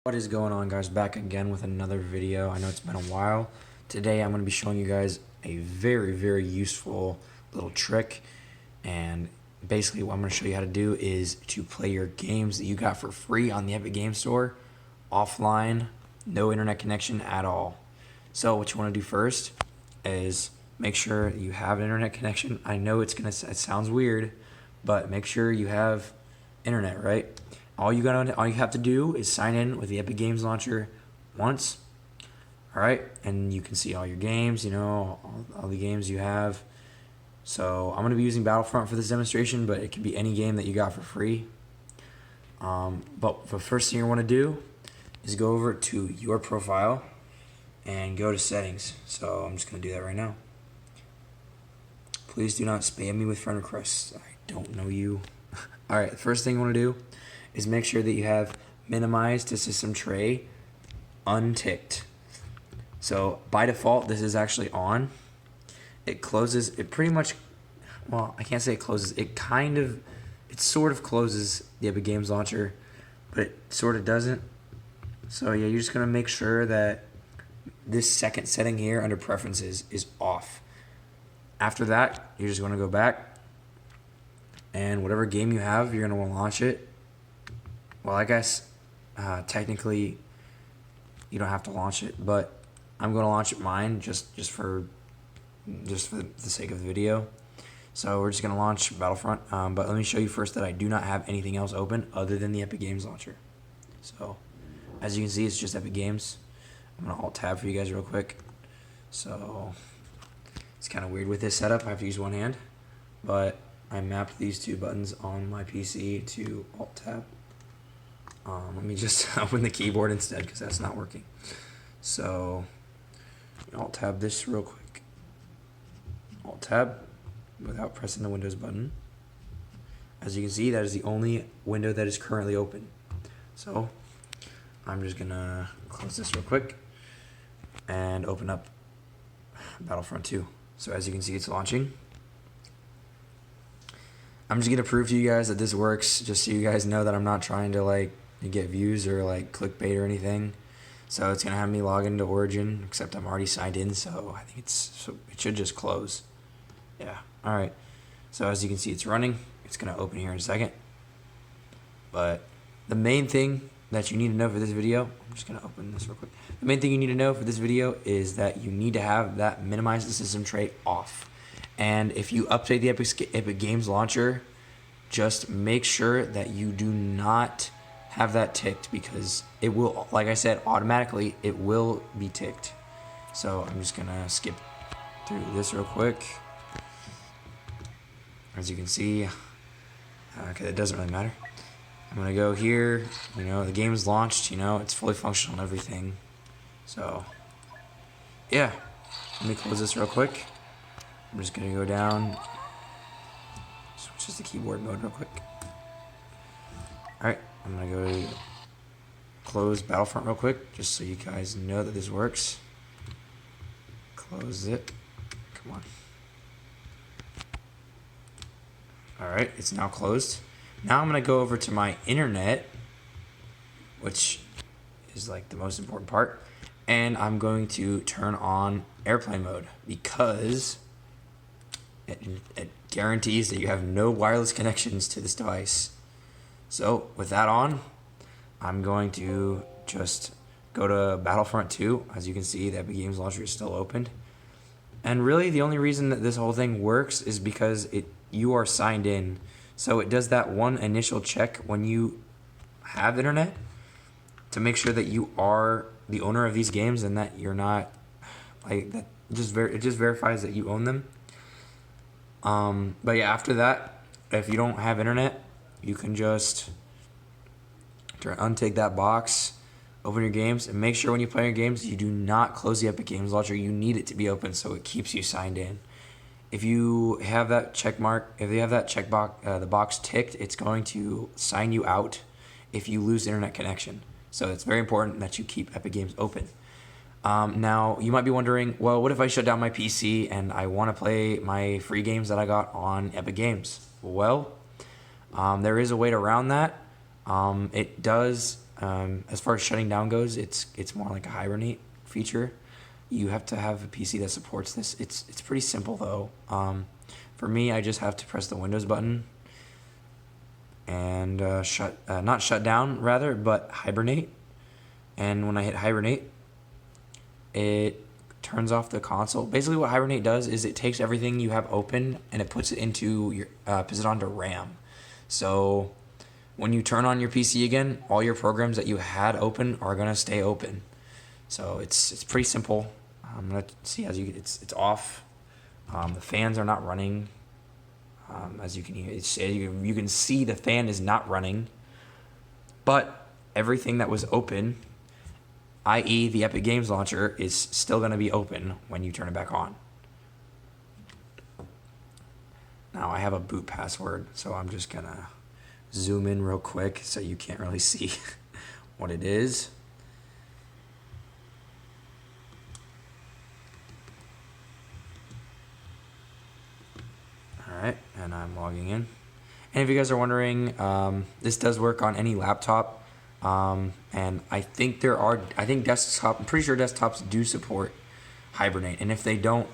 What is going on, guys? Back again with another video. I know it's been a while. Today I'm going to be showing you guys a very useful little trick, and basically what I'm going to show you how to do is to play your games that you got for free on the Epic Game Store offline, no internet connection at all. So what you want to do first is make sure you have an internet connection. I know it sounds weird, but make sure you have internet, right? All you have to do is sign in with the Epic Games Launcher once, all right, and you can see all your games, all the games you have. So I'm going to be using Battlefront for this demonstration, but it can be any game that you got for free. But the first thing you want to do is go over to your profile and go to settings. So I'm just going to do that right now. Please do not spam me with friend requests. I don't know you. All right, the first thing you want to do is make sure that you have minimize to system tray unticked. So by default, this is actually on. It closes, it pretty much, well, I can't say it closes, it sort of closes the Epic Games Launcher, but it sort of doesn't. So yeah, you're just gonna make sure that this second setting here under preferences is off. After that, you're just gonna go back, and whatever game you have, you're gonna want to launch it. Well, I guess technically you don't have to launch it, but I'm going to launch mine just for the sake of the video. So we're just going to launch Battlefront, but let me show you first that I do not have anything else open other than the Epic Games Launcher. So as you can see, it's just Epic Games. I'm going to Alt-Tab for you guys real quick. So it's kind of weird with this setup. I have to use one hand, but I mapped these two buttons on my PC to Alt-Tab. Let me just open the keyboard instead because that's not working. So Alt-Tab this real quick. Alt-Tab without pressing the Windows button. As you can see, that is the only window that is currently open. So I'm just gonna close this real quick and open up Battlefront 2. So as you can see, it's launching. I'm just gonna prove to you guys that this works, just so you guys know that I'm not trying to get views or clickbait or anything. So it's gonna have me log into Origin, except I'm already signed in, so I think it should just close. Yeah. All right. So as you can see, it's running. It's gonna open here in a second. But the main thing that you need to know for this video, I'm just gonna open this real quick. The main thing you need to know for this video is that you need to have that minimize the system tray off. And if you update the Epic Games Launcher, just make sure that you do not have that ticked, because it will, like I said, automatically it will be ticked. So I'm just gonna skip through this real quick. As you can see, okay, it doesn't really matter. I'm gonna go here, the game's launched, it's fully functional and everything. So yeah, let me close this real quick. I'm just gonna go down, switch to keyboard mode real quick. Alright, I'm gonna go close Battlefront real quick, just so you guys know that this works. Close it. Come on. Alright, it's now closed. Now I'm gonna go over to my internet, which is the most important part, and I'm going to turn on airplane mode, because it guarantees that you have no wireless connections to this device. So with that on, I'm going to just go to Battlefront 2. As you can see, the Epic Games Launcher is still opened. And really the only reason that this whole thing works is because you are signed in. So it does that one initial check when you have internet to make sure that you are the owner of these games and that you're not that. It just verifies that you own them. But yeah, after that, if you don't have internet, you can just untick that box, open your games, and make sure when you play your games, you do not close the Epic Games Launcher. You need it to be open so it keeps you signed in. If you have that the box ticked, it's going to sign you out if you lose internet connection. So it's very important that you keep Epic Games open. Now, you might be wondering, well, what if I shut down my PC and I want to play my free games that I got on Epic Games? Well, there is a way around that. It does As far as shutting down goes, it's more like a hibernate feature. You have to have a PC that supports this. It's pretty simple though. For me, I just have to press the Windows button and not shut down rather, but hibernate. And when I hit hibernate, it turns off the console. Basically, what hibernate does is it takes everything you have open and it puts it into your puts it onto RAM. So when you turn on your PC again, all your programs that you had open are gonna stay open. So it's pretty simple. I'm gonna see it's off. The fans are not running. As you can hear, you can see the fan is not running, but everything that was open, i.e. the Epic Games Launcher, is still going to be open when you turn it back on. Now I have a boot password, so I'm just going to zoom in real quick so you can't really see what it is. Alright, and I'm logging in. And if you guys are wondering, this does work on any laptop. And I think I'm pretty sure desktops do support Hibernate. And if they don't,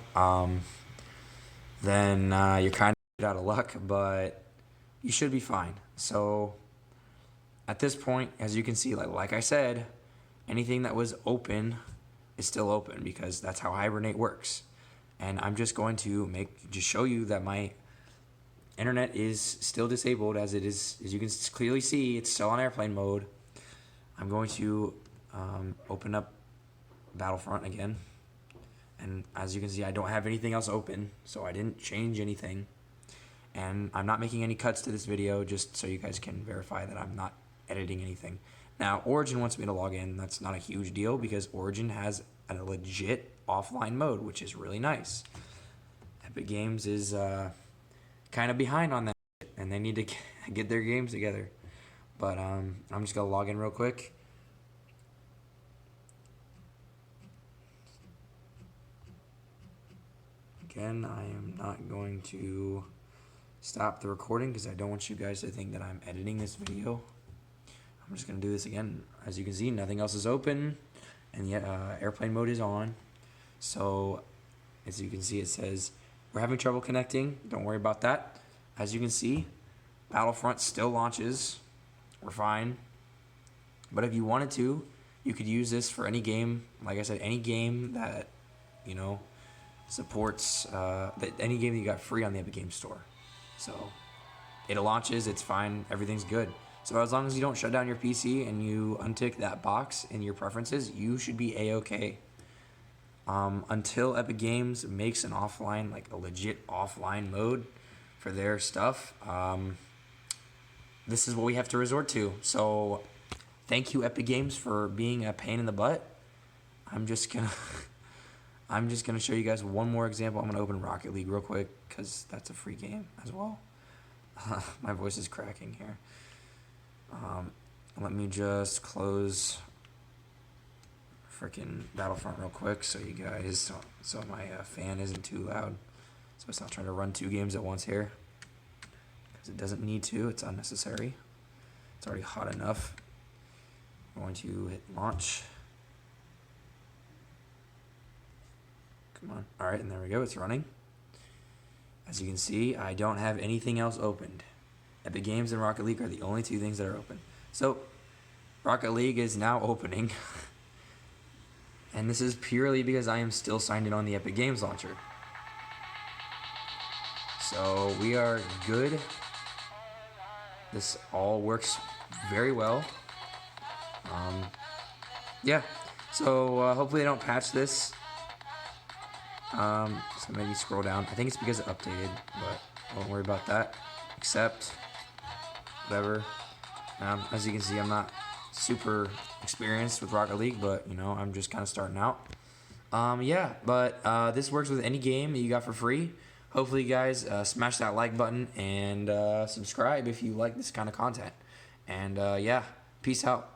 then you're kind of out of luck, but you should be fine. So at this point, as you can see, like I said, anything that was open is still open because that's how Hibernate works. And I'm just going to show you that my internet is still disabled as it is. As you can clearly see, it's still on airplane mode. I'm going to open up Battlefront again. And as you can see, I don't have anything else open, so I didn't change anything. And I'm not making any cuts to this video, just so you guys can verify that I'm not editing anything. Now, Origin wants me to log in. That's not a huge deal because Origin has a legit offline mode, which is really nice. Epic Games is kind of behind on that, and they need to get their games together. But I'm just gonna log in real quick. Again, I am not going to stop the recording because I don't want you guys to think that I'm editing this video. I'm just gonna do this again. As you can see, nothing else is open, and yet airplane mode is on. So as you can see, it says we're having trouble connecting. Don't worry about that. As you can see, Battlefront still launches. We're fine. But if you wanted to, you could use this for any game. Like I said, any game that, supports, any game that you got free on the Epic Games Store. So it launches, it's fine, everything's good. So as long as you don't shut down your PC and you untick that box in your preferences, you should be A-okay. Until Epic Games makes an offline, like a legit offline mode for their stuff, this is what we have to resort to. So thank you, Epic Games, for being a pain in the butt. I'm just gonna show you guys one more example. I'm gonna open Rocket League real quick because that's a free game as well. My voice is cracking here. Let me just close freaking Battlefront real quick so you guys, so my fan isn't too loud. So it's not trying to run two games at once here. Because it doesn't need to, it's unnecessary. It's already hot enough. I'm going to hit launch. Come on. Alright, and there we go, it's running. As you can see, I don't have anything else opened. Epic Games and Rocket League are the only two things that are open. So, Rocket League is now opening. And this is purely because I am still signed in on the Epic Games Launcher. So we are good. This all works very well. Yeah. So hopefully they don't patch this. So maybe scroll down. I think it's because it updated, but don't worry about that. Accept. Whatever. As you can see, I'm not super experienced with Rocket League, but I'm just kind of starting out. Yeah, but this works with any game that you got for free. Hopefully you guys smash that like button and subscribe if you like this kind of content. And yeah, peace out.